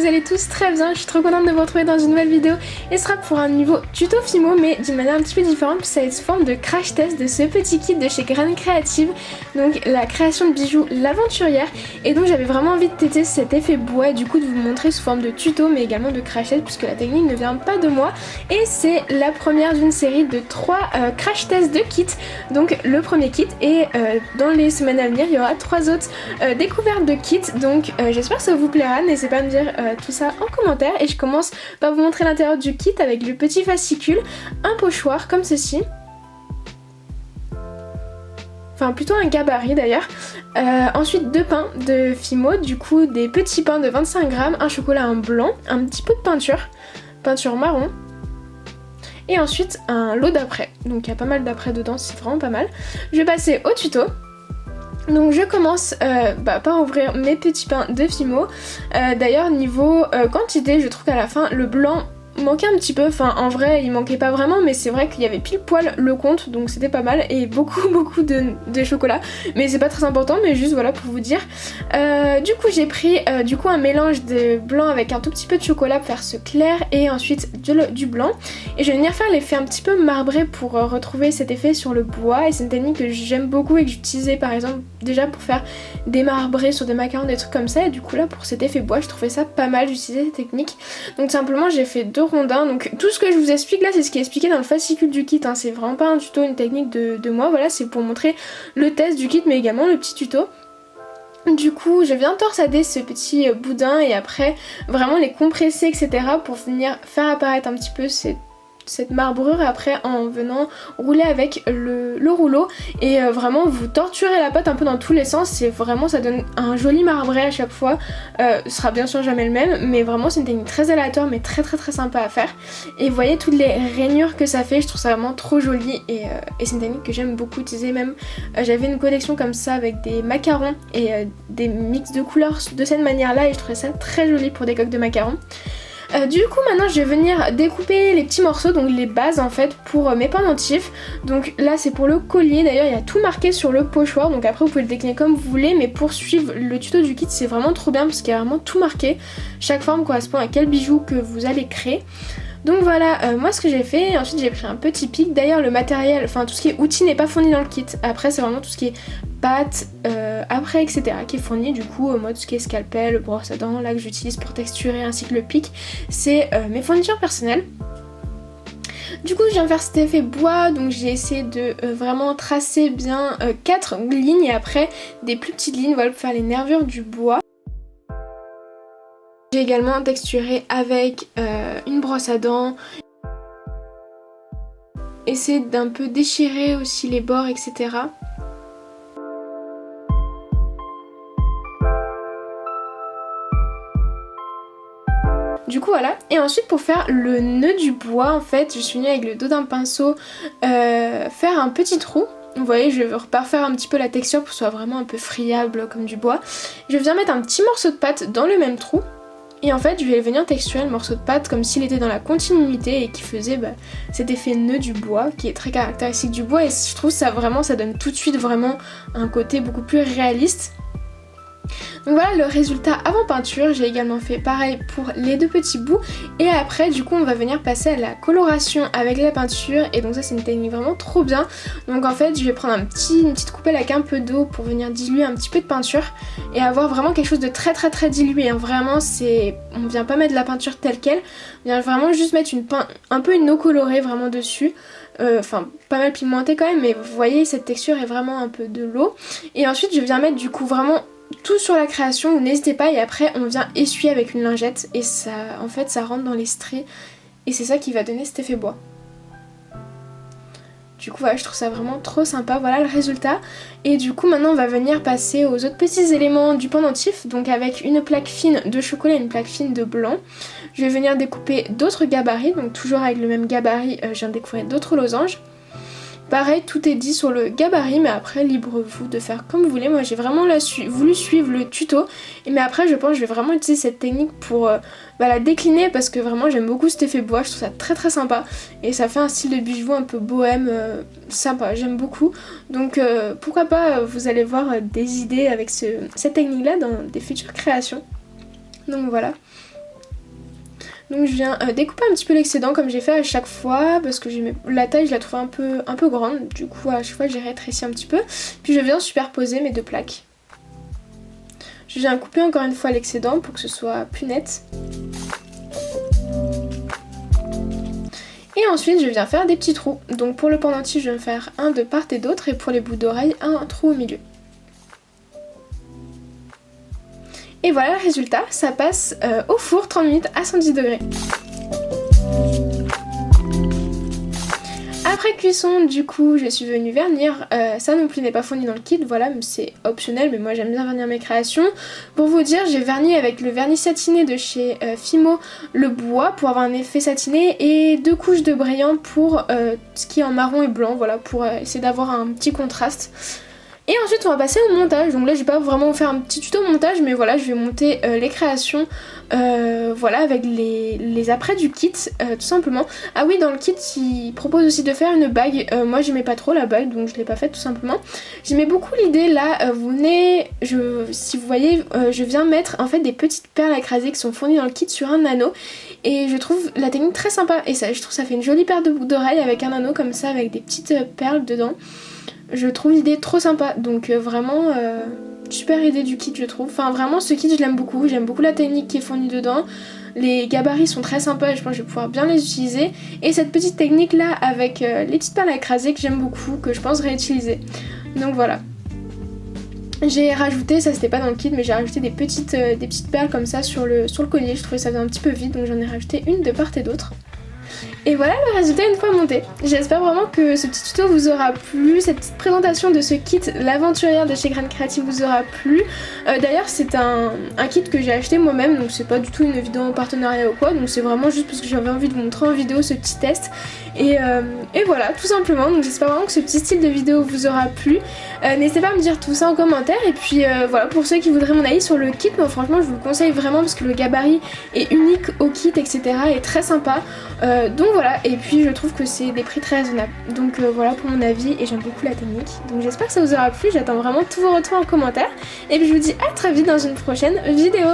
allez tous très bien, je suis trop contente de vous retrouver dans une nouvelle vidéo et ce sera pour un niveau tuto Fimo mais d'une manière un petit peu différente puisque ça va être sous forme de crash test de ce petit kit de chez Graines Créatives, donc la création de bijoux l'aventurière, et donc j'avais vraiment envie de tester cet effet bois et du coup de vous montrer sous forme de tuto mais également de crash test puisque la technique ne vient pas de moi et c'est la première d'une série de 3 crash tests de kits, donc le premier kit et dans les semaines à venir il y aura 3 autres découvertes de kits, donc j'espère que ça vous plaira, n'hésitez pas à me dire tout ça en commentaire et je commence par vous montrer l'intérieur du kit avec le petit fascicule, un pochoir comme ceci, enfin plutôt un gabarit d'ailleurs, ensuite 2 pains de Fimo, du coup des petits pains de 25 grammes, un chocolat en blanc, un petit pot de peinture marron, et ensuite un lot d'après, donc il y a pas mal d'après dedans, c'est vraiment pas mal. Je vais passer au tuto. Donc je commence par ouvrir mes petits pains de Fimo. D'ailleurs niveau quantité, je trouve qu'à la fin le blanc manquait un petit peu, enfin en vrai il manquait pas vraiment mais c'est vrai qu'il y avait pile poil le compte donc c'était pas mal et beaucoup de chocolat, mais c'est pas très important, mais juste voilà pour vous dire. Du coup j'ai pris un mélange de blanc avec un tout petit peu de chocolat pour faire ce clair et ensuite du blanc, et je vais venir faire l'effet un petit peu marbré pour retrouver cet effet sur le bois, et c'est une technique que j'aime beaucoup et que j'utilisais par exemple déjà pour faire des marbrés sur des macarons, des trucs comme ça, et du coup là pour cet effet bois je trouvais ça pas mal d'utiliser cette technique. Donc simplement j'ai fait 2 rondins, donc tout ce que je vous explique là c'est ce qui est expliqué dans le fascicule du kit, hein. C'est vraiment pas un tuto, une technique de moi, voilà, c'est pour montrer le test du kit mais également le petit tuto. Du coup je viens torsader ce petit boudin et après vraiment les compresser etc pour venir faire apparaître un petit peu cette marbrure, et après en venant rouler avec le rouleau et vraiment vous torturez la pâte un peu dans tous les sens, c'est vraiment, ça donne un joli marbré à chaque fois. Ce sera bien sûr jamais le même mais vraiment c'est une technique très aléatoire mais très sympa à faire, et vous voyez toutes les rainures que ça fait, je trouve ça vraiment trop joli et c'est une technique que j'aime beaucoup utiliser. Même j'avais une collection comme ça avec des macarons et des mix de couleurs de cette manière là et je trouvais ça très joli pour des coques de macarons. Du coup maintenant je vais venir découper les petits morceaux, donc les bases en fait pour mes pendentifs. Donc là c'est pour le collier, d'ailleurs il y a tout marqué sur le pochoir, donc après vous pouvez le décliner comme vous voulez, mais pour suivre le tuto du kit c'est vraiment trop bien parce qu'il y a vraiment tout marqué, chaque forme correspond à quel bijou que vous allez créer. Donc voilà, moi ce que j'ai fait, ensuite j'ai pris un petit pic, d'ailleurs le matériel, enfin tout ce qui est outil n'est pas fourni dans le kit, après c'est vraiment tout ce qui est pâte, après etc qui est fourni. Du coup moi tout ce qui est scalpel, brosse à dents là que j'utilise pour texturer ainsi que le pic, c'est mes fournitures personnelles. Du coup je viens faire cet effet bois, donc j'ai essayé de vraiment tracer bien 4 lignes et après des plus petites lignes, voilà, pour faire les nervures du bois. J'ai également texturé avec une brosse à dents, essayer d'un peu déchirer aussi les bords etc. Du coup voilà, et ensuite pour faire le nœud du bois en fait je suis venue avec le dos d'un pinceau faire un petit trou. Vous voyez je vais refaire un petit peu la texture pour que ce soit vraiment un peu friable comme du bois. Je viens mettre un petit morceau de pâte dans le même trou. Et en fait je vais venir texturer le morceau de pâte comme s'il était dans la continuité et qui faisait cet effet nœud du bois qui est très caractéristique du bois, et je trouve ça vraiment, ça donne tout de suite vraiment un côté beaucoup plus réaliste. Donc voilà le résultat avant peinture. J'ai également fait pareil pour les 2 petits bouts et après du coup on va venir passer à la coloration avec la peinture, et donc ça c'est une technique vraiment trop bien. Donc en fait je vais prendre une petite coupelle avec un peu d'eau pour venir diluer un petit peu de peinture et avoir vraiment quelque chose de très dilué, hein. Vraiment on vient pas mettre de la peinture telle quelle, on vient vraiment juste mettre un peu une eau colorée vraiment dessus. Enfin pas mal pigmentée quand même, mais vous voyez cette texture est vraiment un peu de l'eau. Et ensuite je viens mettre du coup vraiment tout sur la création, n'hésitez pas, et après on vient essuyer avec une lingette et ça en fait ça rentre dans les stries et c'est ça qui va donner cet effet bois. Du coup voilà, je trouve ça vraiment trop sympa, voilà le résultat. Et du coup maintenant on va venir passer aux autres petits éléments du pendentif, donc avec une plaque fine de chocolat et une plaque fine de blanc. Je vais venir découper d'autres gabarits, donc toujours avec le même gabarit je viens de découvrir d'autres losanges. Pareil, tout est dit sur le gabarit, mais après libre vous de faire comme vous voulez. Moi j'ai vraiment voulu suivre le tuto, mais après je pense que je vais vraiment utiliser cette technique pour la décliner parce que vraiment j'aime beaucoup cet effet bois, je trouve ça très sympa et ça fait un style de bijou un peu bohème sympa, j'aime beaucoup. Donc pourquoi pas vous allez voir des idées avec cette technique là dans des futures créations. Donc voilà. Donc je viens découper un petit peu l'excédent comme j'ai fait à chaque fois parce que la taille je la trouve un peu grande, du coup à chaque fois j'ai rétréci un petit peu. Puis je viens superposer mes deux plaques. Je viens couper encore une fois l'excédent pour que ce soit plus net. Et ensuite je viens faire des petits trous. Donc pour le pendentif je vais me faire un de part et d'autre et pour les bouts d'oreilles un trou au milieu. Et voilà le résultat, ça passe au four 30 minutes à 110 degrés. Après cuisson, du coup, je suis venue vernir. Ça non plus n'est pas fourni dans le kit, voilà, c'est optionnel, mais moi j'aime bien vernir mes créations. Pour vous dire, j'ai verni avec le vernis satiné de chez Fimo le bois pour avoir un effet satiné et 2 couches de brillant pour ce qui est en marron et blanc, voilà, pour essayer d'avoir un petit contraste. Et ensuite on va passer au montage, donc là je vais pas vraiment faire un petit tuto montage mais voilà je vais monter les créations voilà avec les après du kit tout simplement. Ah oui dans le kit il propose aussi de faire une bague, moi j'aimais pas trop la bague donc je l'ai pas faite tout simplement. J'aimais beaucoup l'idée là, vous venez, si vous voyez je viens mettre en fait des petites perles à écraser qui sont fournies dans le kit sur un anneau et je trouve la technique très sympa et ça, je trouve ça fait une jolie paire de boucles d'oreilles avec un anneau comme ça avec des petites perles dedans. Je trouve l'idée trop sympa, donc vraiment super idée du kit je trouve. Enfin vraiment ce kit je l'aime beaucoup, j'aime beaucoup la technique qui est fournie dedans. Les gabarits sont très sympas et je pense que je vais pouvoir bien les utiliser. Et cette petite technique là avec les petites perles à écraser que j'aime beaucoup, que je pense réutiliser. Donc voilà. J'ai rajouté, ça c'était pas dans le kit, mais j'ai rajouté des petites perles comme ça sur le collier. Je trouvais ça faisait un petit peu vide donc j'en ai rajouté une de part et d'autre. Et voilà le résultat une fois monté. J'espère vraiment que ce petit tuto vous aura plu, cette petite présentation de ce kit l'aventurière de chez Graines Créatives vous aura plu. D'ailleurs c'est un kit que j'ai acheté moi-même, donc c'est pas du tout une vidéo en partenariat ou quoi, donc c'est vraiment juste parce que j'avais envie de vous montrer en vidéo ce petit test. Et voilà, tout simplement, donc j'espère vraiment que ce petit style de vidéo vous aura plu. N'hésitez pas à me dire tout ça en commentaire, et puis voilà, pour ceux qui voudraient mon avis sur le kit, moi franchement je vous le conseille vraiment parce que le gabarit est unique au kit, etc. est très sympa. Donc voilà, et puis je trouve que c'est des prix très raisonnables. Donc voilà pour mon avis, et j'aime beaucoup la technique. Donc j'espère que ça vous aura plu, j'attends vraiment tous vos retours en commentaire. Et puis je vous dis à très vite dans une prochaine vidéo.